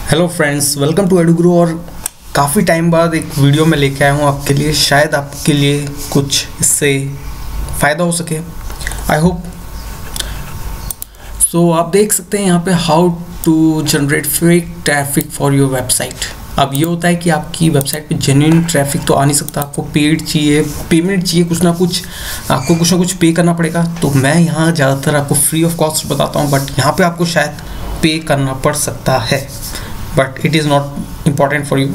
Hello friends, welcome to Edugrow. और काफ़ी time बाद एक वीडियो में लेके आया हूँ आपके लिए। शायद आपके लिए कुछ इससे फ़ायदा हो सके, आई होप। सो आप देख सकते हैं यहाँ पे how to generate fake traffic for your website. अब ये होता है कि आपकी वेबसाइट पे जेन्युइन ट्रैफिक तो आ नहीं सकता, आपको पेड चाहिए, पेमेंट चाहिए, कुछ ना कुछ पे करना पड़ेगा। तो मैं यहाँ ज़्यादातर आपको फ्री ऑफ कॉस्ट बताता हूँ, बट यहाँ पे आपको शायद पे करना पड़ सकता है, but it is not important for you.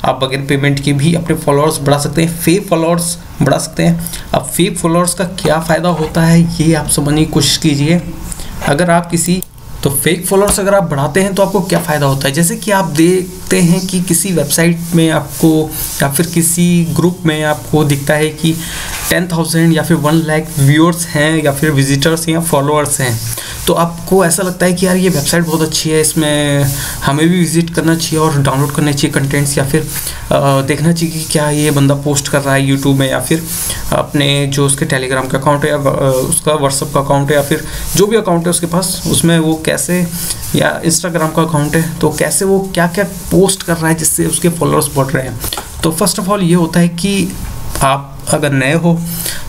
आप बगैर पेमेंट के भी अपने फॉलोअर्स बढ़ा सकते हैं, फेक फॉलोअर्स बढ़ा सकते हैं। अब फेक फॉलोअर्स का क्या फ़ायदा होता है ये आप समझने की कोशिश कीजिए। अगर आप तो फेक फॉलोअर्स अगर आप बढ़ाते हैं तो आपको क्या फ़ायदा होता है। जैसे कि आप देखते हैं कि किसी वेबसाइट में आपको या फिर किसी ग्रुप में आपको दिखता है कि 10,000 या फिर 1 लाख व्यूअर्स हैं या फिर विजिटर्स या फॉलोअर्स हैं, तो आपको ऐसा लगता है कि यार ये वेबसाइट बहुत अच्छी है, इसमें हमें भी विजिट करना चाहिए और डाउनलोड करने चाहिए कंटेंट्स, या फिर देखना चाहिए कि क्या ये बंदा पोस्ट कर रहा है यूट्यूब में, या फिर अपने जो उसके टेलीग्राम का अकाउंट है या उसका व्हाट्सअप का अकाउंट है या फिर जो भी अकाउंट है उसके पास, उसमें वो कैसे, या इंस्टाग्राम का अकाउंट है तो कैसे वो क्या क्या पोस्ट कर रहा है जिससे उसके फॉलोअर्स बढ़ रहे हैं। तो फर्स्ट ऑफ ऑल ये होता है कि आप अगर नए हो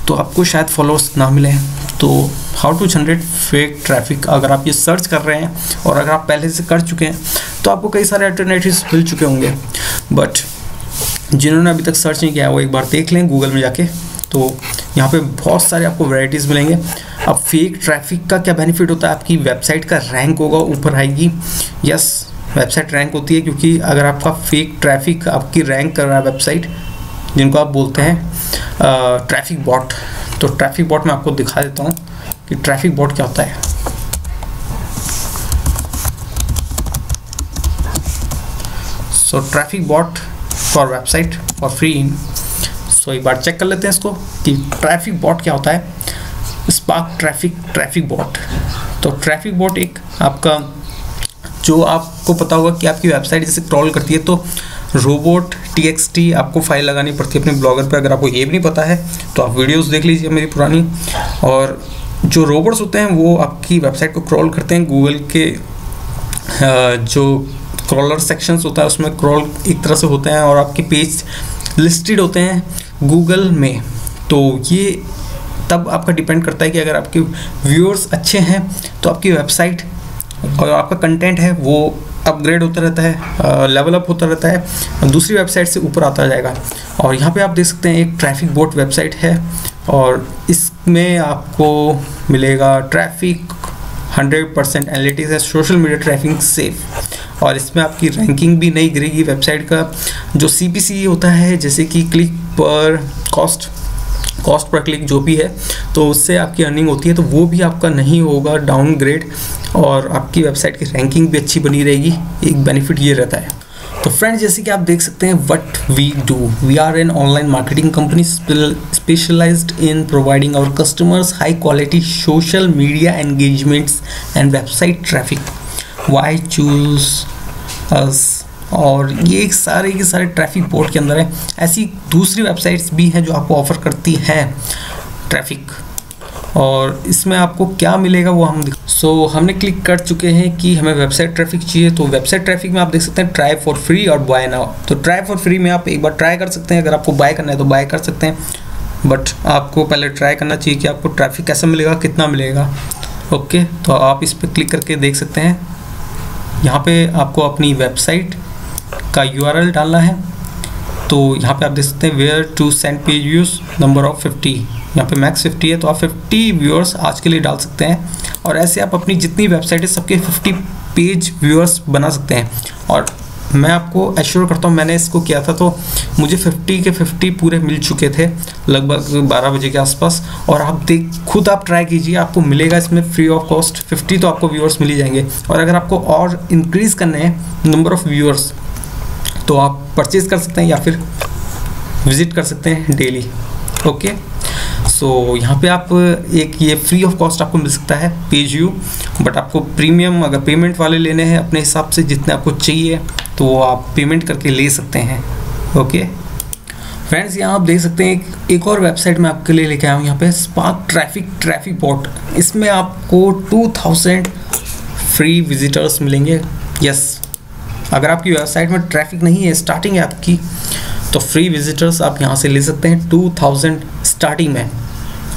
तो आपको शायद फॉलोअर्स ना मिले। तो how to generate fake traffic, अगर आप ये सर्च कर रहे हैं और अगर आप पहले से कर चुके हैं तो आपको कई सारे अल्टरनेटिव्स मिल चुके होंगे, बट जिन्होंने अभी तक सर्च नहीं किया वो एक बार देख लें गूगल में जाके। तो यहाँ पे बहुत सारे आपको वैराइटीज़ मिलेंगे। अब फेक ट्रैफिक का क्या बेनिफिट होता है, आपकी वेबसाइट का रैंक होगा, ऊपर आएगी। यस, वेबसाइट रैंक होती है क्योंकि अगर आपका फेक ट्रैफिक आपकी रैंक कर रहा है वेबसाइट, जिनको आप बोलते हैं ट्रैफिक बॉट। तो ट्रैफिक बॉट मैं आपको दिखा देता हूँ कि ट्रैफिक बॉट क्या होता है। So traffic bot for website for free. So एक बार चेक कर लेते हैं इसको कि ट्रैफिक बॉट क्या होता है। Spark traffic bot. तो ट्रैफिक बॉट एक आपका, जो आपको पता होगा कि आपकी वेबसाइट जैसे क्रॉल करती है तो robot.txt आपको फाइल लगानी पड़ती है अपने ब्लॉगर पे। अगर आपको ये भी नहीं पता है तो आप वीडियोस देख लीजिए मेरी पुरानी। और जो रोबोट्स होते हैं वो आपकी वेबसाइट को क्रॉल करते हैं। गूगल के जो क्रॉलर सेक्शंस होता है उसमें क्रॉल एक तरह से होते हैं और आपके पेज लिस्टेड होते हैं गूगल में। तो ये तब आपका डिपेंड करता है कि अगर आपके व्यूअर्स अच्छे हैं तो आपकी वेबसाइट और आपका कंटेंट है वो अपग्रेड होता रहता है, लेवल अप होता रहता है, दूसरी वेबसाइट से ऊपर आता जाएगा। और यहाँ पे आप देख सकते हैं एक ट्रैफिक बॉट वेबसाइट है और इसमें आपको मिलेगा ट्रैफिक 100% एनालिटिक्स है, सोशल मीडिया ट्रैफिक सेफ। और इसमें आपकी रैंकिंग भी नहीं गिरेगी। वेबसाइट का जो CPC होता है, जैसे कि क्लिक पर कॉस्ट पर क्लिक जो भी है, तो उससे आपकी अर्निंग होती है, तो वो भी आपका नहीं होगा डाउनग्रेड और आपकी वेबसाइट की रैंकिंग भी अच्छी बनी रहेगी। एक बेनिफिट ये रहता है। तो फ्रेंड्स, जैसे कि आप देख सकते हैं what we do, we are an online marketing company specialized in providing our customers high quality social media engagements and website traffic. Why choose us. और ये सारे के सारे ट्रैफिक बॉट के अंदर है। ऐसी दूसरी वेबसाइट्स भी हैं जो आपको ऑफर करती हैं ट्रैफिक, और इसमें आपको क्या मिलेगा वो हम हमने क्लिक कर चुके हैं कि हमें वेबसाइट ट्रैफिक चाहिए। तो वेबसाइट ट्रैफिक में आप देख सकते हैं ट्राई फॉर फ्री और बाय नाउ। तो ट्राई फॉर फ्री में आप एक बार ट्राई कर सकते हैं, अगर आपको बाय करना है तो बाय कर सकते हैं, बट आपको पहले ट्राई करना चाहिए कि आपको ट्रैफिक कैसा मिलेगा, कितना मिलेगा। ओके, तो आप इस पर क्लिक करके देख सकते हैं। यहाँ पे आपको अपनी वेबसाइट का URL डालना है। तो यहाँ पे आप देख सकते हैं where to send page views number of 50, यहाँ पे मैक्स 50 है, तो आप 50 व्यूअर्स आज के लिए डाल सकते हैं। और ऐसे आप अपनी जितनी वेबसाइट है सबके 50 पेज व्यूअर्स बना सकते हैं। और मैं आपको एश्योर करता हूँ, मैंने इसको किया था तो मुझे 50 के 50 पूरे मिल चुके थे लगभग 12 बजे के आसपास। और आप खुद आप ट्राई कीजिए, आपको मिलेगा इसमें फ्री ऑफ कॉस्ट 50 तो आपको व्यूअर्स मिल ही जाएंगे। और अगर आपको और इंक्रीज़ करने हैं नंबर ऑफ व्यूअर्स तो आप परचेज कर सकते हैं या फिर विजिट कर सकते हैं डेली। ओके, सो यहाँ पे आप एक ये फ्री ऑफ कॉस्ट आपको मिल सकता है पेज व्यू, बट आपको प्रीमियम अगर पेमेंट वाले लेने हैं अपने हिसाब से जितने आपको चाहिए तो वो आप पेमेंट करके ले सकते हैं। ओके फ्रेंड्स, यहाँ आप देख सकते हैं एक और वेबसाइट मैं आपके लिए लेके आया हूँ यहाँ पे, स्पार्क ट्रैफिक बॉट। इसमें आपको 2000 फ्री विजिटर्स मिलेंगे। यस, अगर आपकी वेबसाइट में ट्रैफिक नहीं है, स्टार्टिंग है आपकी, तो फ्री विजिटर्स आप यहाँ से ले सकते हैं 2000 स्टार्टिंग में,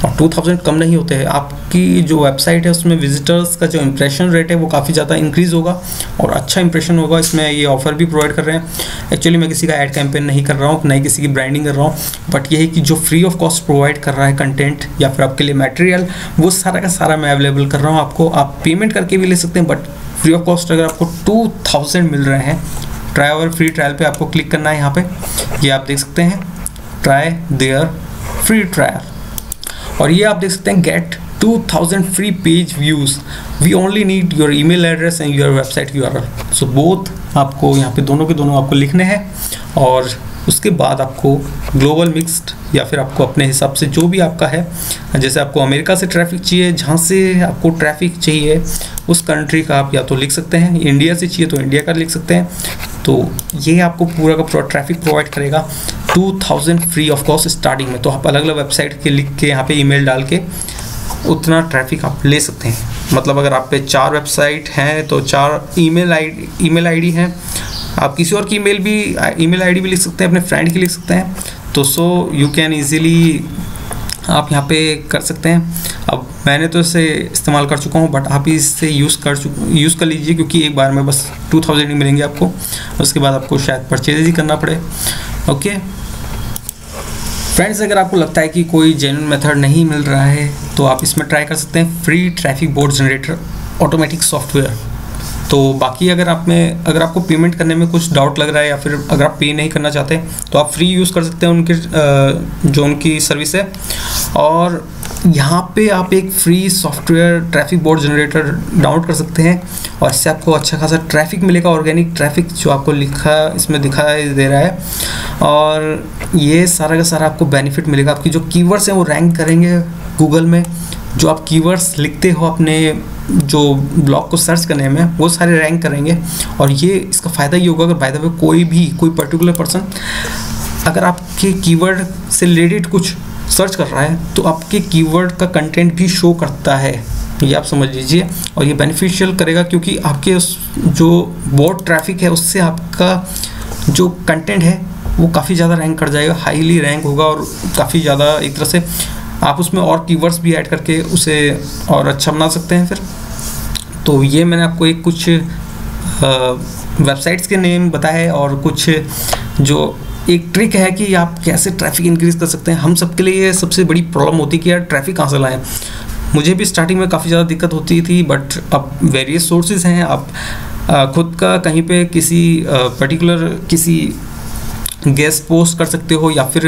और 2000 कम नहीं होते हैं। आपकी जो वेबसाइट है उसमें विजिटर्स का जो इंप्रेशन रेट है वो काफ़ी ज़्यादा इंक्रीज़ होगा और अच्छा इंप्रेशन होगा। इसमें ये ऑफ़र भी प्रोवाइड कर रहे हैं। एक्चुअली मैं किसी का ऐड कैंपेन नहीं कर रहा हूँ, नहीं किसी की ब्रांडिंग कर रहा हूँ, बट ये है कि जो फ्री ऑफ कॉस्ट प्रोवाइड कर रहा है कंटेंट या फिर आपके लिए मटेरियल, वो सारा का सारा मैं अवेलेबल कर रहा हूँ आपको। आप पेमेंट करके भी ले सकते हैं, बट फ्री ऑफ कॉस्ट अगर आपको 2000 मिल रहे हैं, ट्राई आवर फ्री ट्रायल पे आपको क्लिक करना है। यहाँ पे ये आप देख सकते हैं, ट्राई देयर फ्री ट्रायल, और ये आप देख सकते हैं get 2000 free page views, we only need your email address and your website URL। So both आपको यहाँ पे दोनों के दोनों आपको लिखने हैं, और उसके बाद आपको ग्लोबल मिक्स्ड या फिर आपको अपने हिसाब से जो भी आपका है, जैसे आपको अमेरिका से ट्रैफिक चाहिए, जहाँ से आपको ट्रैफिक चाहिए उस कंट्री का आप या तो लिख सकते हैं, इंडिया से चाहिए तो इंडिया का लिख सकते हैं। तो ये आपको पूरा का पूरा ट्रैफिक प्रोवाइड करेगा 2000 फ्री ऑफ कॉस्ट स्टार्टिंग में। तो आप अलग अलग वेबसाइट के लिख के यहाँ पे ईमेल डाल के उतना ट्रैफिक आप ले सकते हैं। मतलब अगर आप पे 4 वेबसाइट हैं तो 4 ईमेल आईडी हैं, आप किसी और की ईमेल आईडी भी लिख सकते हैं, अपने फ्रेंड की लिख सकते हैं। तो सो यू कैन ईजीली आप यहाँ पे कर सकते हैं। अब मैंने तो इसे इस्तेमाल कर चुका हूँ, बट आप इससे यूज़ कर लीजिए, क्योंकि एक बार में बस 2000 ही मिलेंगे आपको, उसके बाद आपको शायद परचेज ही करना पड़े। ओके फ्रेंड्स, अगर आपको लगता है कि कोई जेन्युइन मेथड नहीं मिल रहा है तो आप इसमें ट्राई कर सकते हैं free traffic board generator automatic software. तो बाकी अगर आपको पेमेंट करने में कुछ डाउट लग रहा है या फिर अगर आप पे नहीं करना चाहते तो आप फ्री यूज़ कर सकते हैं उनकी सर्विस है। और यहाँ पे आप एक free software traffic board generator download कर सकते हैं, और इससे आपको अच्छा खासा ट्रैफिक मिलेगा, ऑर्गेनिक ट्रैफिक जो आपको इसमें दिखाई दे रहा है। और ये सारा का सारा आपको बेनिफिट मिलेगा। आपकी जो कीवर्ड्स हैं वो रैंक करेंगे गूगल में, जो आप कीवर्ड्स लिखते हो अपने जो ब्लॉग को सर्च करने में, वो सारे रैंक करेंगे। और ये इसका फ़ायदा ये होगा अगर बाय द वे कोई पर्टिकुलर पर्सन अगर आपके कीवर्ड से रिलेटेड कुछ सर्च कर रहा है तो आपके कीवर्ड का कंटेंट भी शो करता है, ये आप समझ लीजिए। और ये बेनिफिशियल करेगा, क्योंकि आपके जो बोट ट्रैफिक है उससे आपका जो कंटेंट है वो काफ़ी ज़्यादा रैंक कर जाएगा, हाईली रैंक होगा, और काफ़ी ज़्यादा एक तरह से आप उसमें और कीवर्ड्स भी ऐड करके उसे और अच्छा बना सकते हैं फिर। तो ये मैंने आपको कुछ वेबसाइट्स के नेम बताए, और कुछ जो एक ट्रिक है कि आप कैसे ट्रैफिक इंक्रीज़ कर सकते हैं। हम सबके लिए ये सबसे बड़ी प्रॉब्लम होती है कि यार ट्रैफिक कहाँ से लाएं। मुझे भी स्टार्टिंग में काफ़ी ज़्यादा दिक्कत होती थी, बट अब वेरियस सोर्सेज हैं। आप खुद का कहीं पे किसी पर्टिकुलर किसी गेस्ट पोस्ट कर सकते हो, या फिर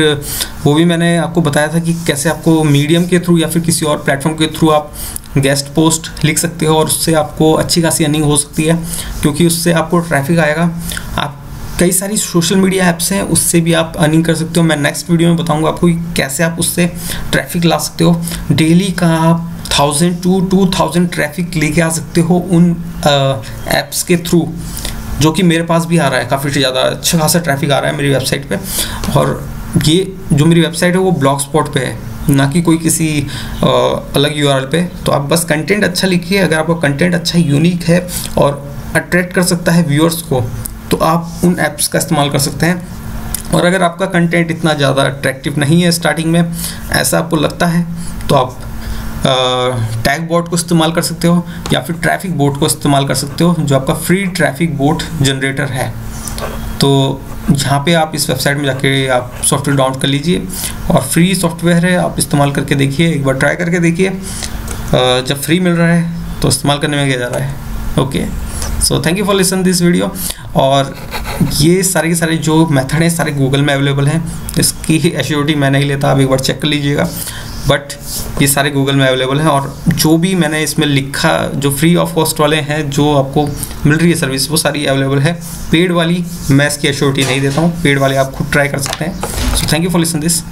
वो भी मैंने आपको बताया था कि कैसे आपको मीडियम के थ्रू या फिर किसी और प्लेटफॉर्म के थ्रू आप गेस्ट पोस्ट लिख सकते हो, और उससे आपको अच्छी खासी अर्निंग हो सकती है, क्योंकि उससे आपको ट्रैफिक आएगा। आप कई सारी सोशल मीडिया ऐप्स हैं, उससे भी आप अर्निंग कर सकते हो। मैं नेक्स्ट वीडियो में बताऊंगा आपको कि कैसे आप उससे ट्रैफिक ला सकते हो। डेली का आप 1000 to 2000 ट्रैफिक लेके आ सकते हो उन ऐप्स के थ्रू, जो कि मेरे पास भी आ रहा है। काफ़ी ज़्यादा अच्छा खासा ट्रैफिक आ रहा है मेरी वेबसाइट पे, और ये जो मेरी वेबसाइट है वो ब्लॉगस्पॉट पे है, ना कि कोई किसी अलग URL पे। तो आप बस कंटेंट अच्छा लिखिए। अगर आपका कंटेंट अच्छा यूनिक है और अट्रैक्ट कर सकता है व्यूअर्स को, तो आप उन ऐप्स का इस्तेमाल कर सकते हैं। और अगर आपका कंटेंट इतना ज़्यादा अट्रैक्टिव नहीं है, स्टार्टिंग में ऐसा आपको लगता है, तो आप टैग बोट को इस्तेमाल कर सकते हो, या फिर ट्रैफिक बोट को इस्तेमाल कर सकते हो, जो आपका फ्री ट्रैफिक बोट जनरेटर है। तो यहाँ पे आप इस वेबसाइट में जाके आप सॉफ्टवेयर डाउनलोड कर लीजिए, और फ्री सॉफ्टवेयर है, आप इस्तेमाल करके देखिए, एक बार ट्राई करके देखिए। जब फ्री मिल रहा है तो इस्तेमाल करने में क्या जा रहा है। Okay, so thank you for listen this video. और ये सारे के सारे जो मेथड हैं सारे गूगल में अवेलेबल हैं, इसकी एश्योरिटी मैं नहीं लेता, आप एक बार चेक कर लीजिएगा, बट ये सारे गूगल में अवेलेबल हैं। और जो भी मैंने इसमें लिखा, जो फ्री ऑफ कॉस्ट वाले हैं, जो आपको मिल रही है सर्विस, वो सारी अवेलेबल है। पेड वाली मैं इसकी एश्योरिटी नहीं देता हूँ, पेड वाले आप खुद ट्राई कर सकते हैं। So thank you for listen this.